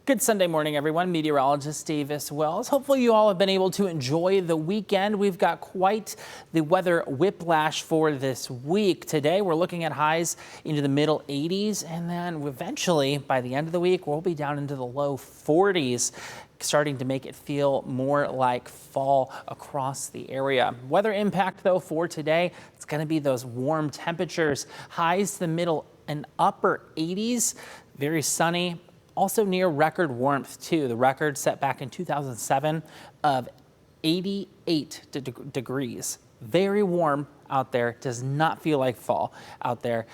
Good Sunday morning, everyone. Meteorologist Davis Wells. Hopefully you all have been able to enjoy the weekend. We've got quite the weather whiplash for this week. Today we're looking at highs into the middle 80s, and then eventually by the end of the week we'll be down into the low 40s, starting to make it feel more like fall across the area. Weather impact though for today, it's going to be those warm temperatures, highs to the middle and upper 80s, very sunny. Also near record warmth too. The record set back in 2007 of 88 degrees. Very warm out there. Does not feel like fall out there.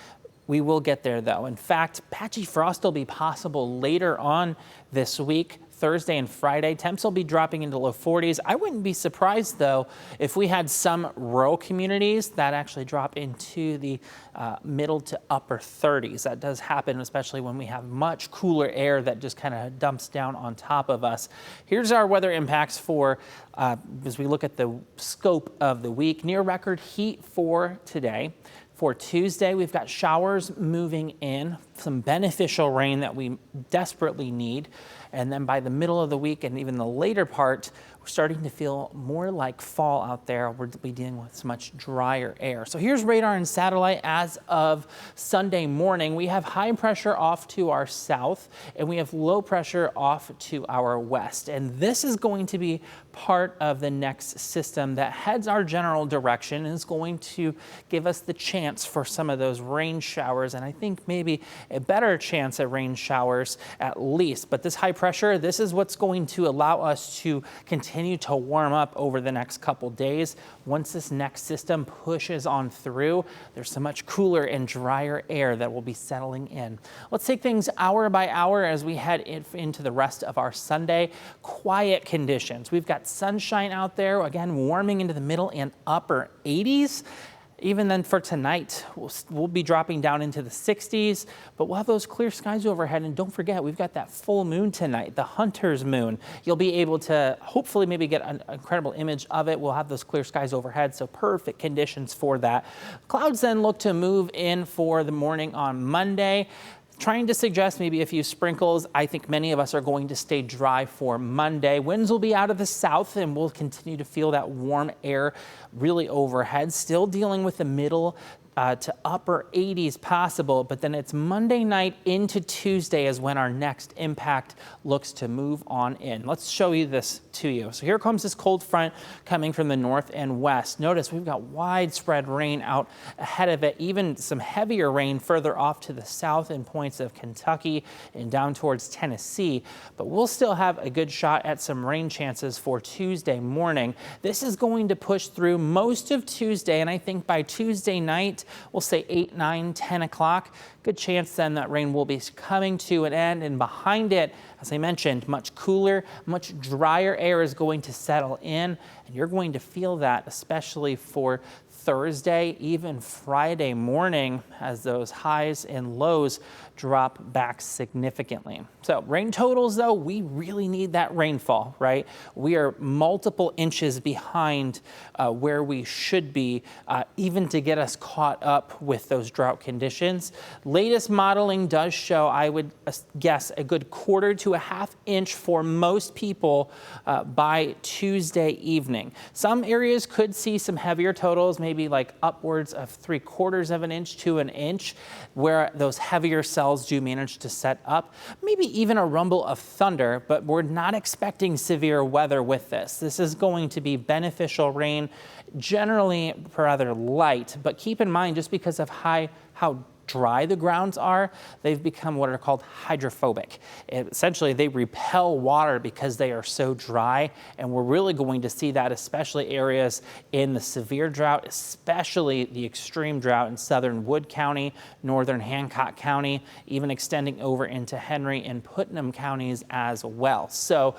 We will get there though. In fact, patchy frost will be possible later on this week. Thursday and Friday, temps will be dropping into low 40s. I wouldn't be surprised though if we had some rural communities that actually drop into the middle to upper 30s. That does happen, especially when we have much cooler air that just kind of dumps down on top of us. Here's our weather impacts for as we look at the scope of the week. Near record heat for today. For Tuesday, we've got showers moving in, some beneficial rain that we desperately need. And then by the middle of the week and even the later part, we're starting to feel more like fall out there. We'll be dealing with some much drier air. So here's radar and satellite as of Sunday morning. We have high pressure off to our south and we have low pressure off to our west. And this is going to be part of the next system that heads our general direction and is going to give us the chance for some of those rain showers. And I think maybe a better chance at rain showers at least. But this high pressure, this is what's going to allow us to continue to warm up over the next couple days. Once this next system pushes on through, there's so much cooler and drier air that will be settling in. Let's take things hour by hour as we head into the rest of our Sunday. Quiet conditions. We've got sunshine out there, again, warming into the middle and upper 80s. Even then for tonight, we'll be dropping down into the 60s, but we'll have those clear skies overhead. And don't forget, we've got that full moon tonight, the hunter's moon. You'll be able to hopefully maybe get an incredible image of it. We'll have those clear skies overhead, so perfect conditions for that. Clouds then look to move in for the morning on Monday. Trying to suggest maybe a few sprinkles. I think many of us are going to stay dry for Monday. Winds will be out of the south and we'll continue to feel that warm air really overhead. Still dealing with the middle to upper 80s possible, but then it's Monday night into Tuesday is when our next impact looks to move on in. Let's show you this to you. So here comes this cold front coming from the north and west. Notice we've got widespread rain out ahead of it, even some heavier rain further off to the south in points of Kentucky and down towards Tennessee, but we'll still have a good shot at some rain chances for Tuesday morning. This is going to push through most of Tuesday, and I think by Tuesday night, we'll say 8, 9, 10 o'clock. Good chance then that rain will be coming to an end, and behind it, as I mentioned, much cooler, much drier air is going to settle in, and you're going to feel that especially for Thursday, even Friday morning, as those highs and lows drop back significantly. So rain totals though, we really need that rainfall, right? We are multiple inches behind where we should be, even to get us caught up with those drought conditions. Latest modeling does show, I would guess, a good quarter to a half inch for most people by Tuesday evening. Some areas could see some heavier totals, maybe like upwards of 3/4 of an inch to an inch, where those heavier cells do manage to set up. Maybe even a rumble of thunder, but we're not expecting severe weather with this. This is going to be beneficial rain, generally rather light, but keep in mind, just because of how dry the grounds are, they've become what are called hydrophobic. Essentially, they repel water because they are so dry, and we're really going to see that especially areas in the severe drought, especially the extreme drought in southern Wood County, northern Hancock County, even extending over into Henry and Putnam counties as well. So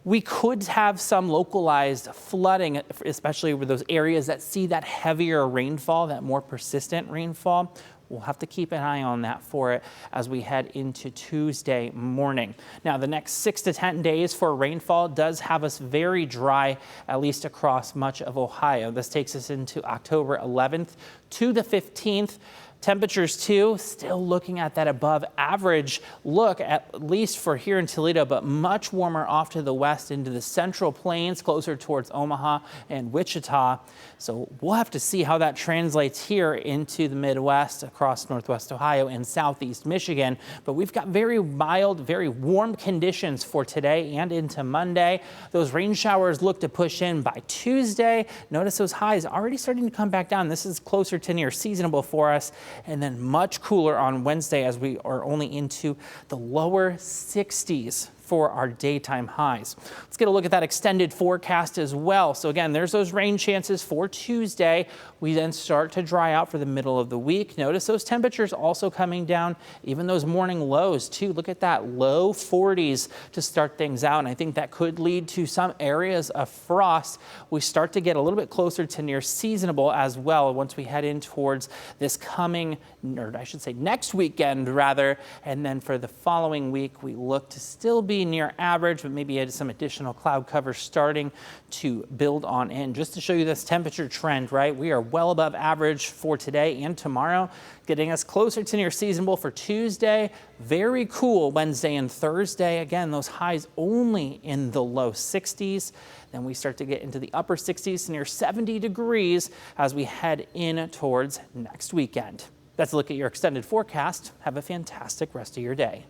we could have some localized flooding, especially with those areas that see that heavier rainfall, that more persistent rainfall. We'll have to keep an eye on that for it as we head into Tuesday morning. Now, the next 6 to 10 days for rainfall does have us very dry, at least across much of Ohio. This takes us into October 11th to the 15th. Temperatures too, still looking at that above average look, at least for here in Toledo, but much warmer off to the west into the central plains, closer towards Omaha and Wichita. So we'll have to see how that translates here into the Midwest, across Northwest Ohio and Southeast Michigan. But we've got very mild, very warm conditions for today and into Monday. Those rain showers look to push in by Tuesday. Notice those highs already starting to come back down. This is closer to near seasonable for us. And then much cooler on Wednesday as we are only into the lower 60s for our daytime highs. Let's get a look at that extended forecast as well. So again, there's those rain chances for Tuesday. We then start to dry out for the middle of the week. Notice those temperatures also coming down, even those morning lows too. Look at that, low 40s to start things out. And I think that could lead to some areas of frost. We start to get a little bit closer to near seasonable as well once we head in towards this coming, or I should say next weekend rather. And then for the following week, we look to still be near average, but maybe add some additional cloud cover starting to build on in. Just to show you this temperature trend, right? We are well above average for today and tomorrow, getting us closer to near seasonable for Tuesday. Very cool Wednesday and Thursday. Again, those highs only in the low 60s. Then we start to get into the upper 60s to near 70 degrees as we head in towards next weekend. That's a look at your extended forecast. Have a fantastic rest of your day.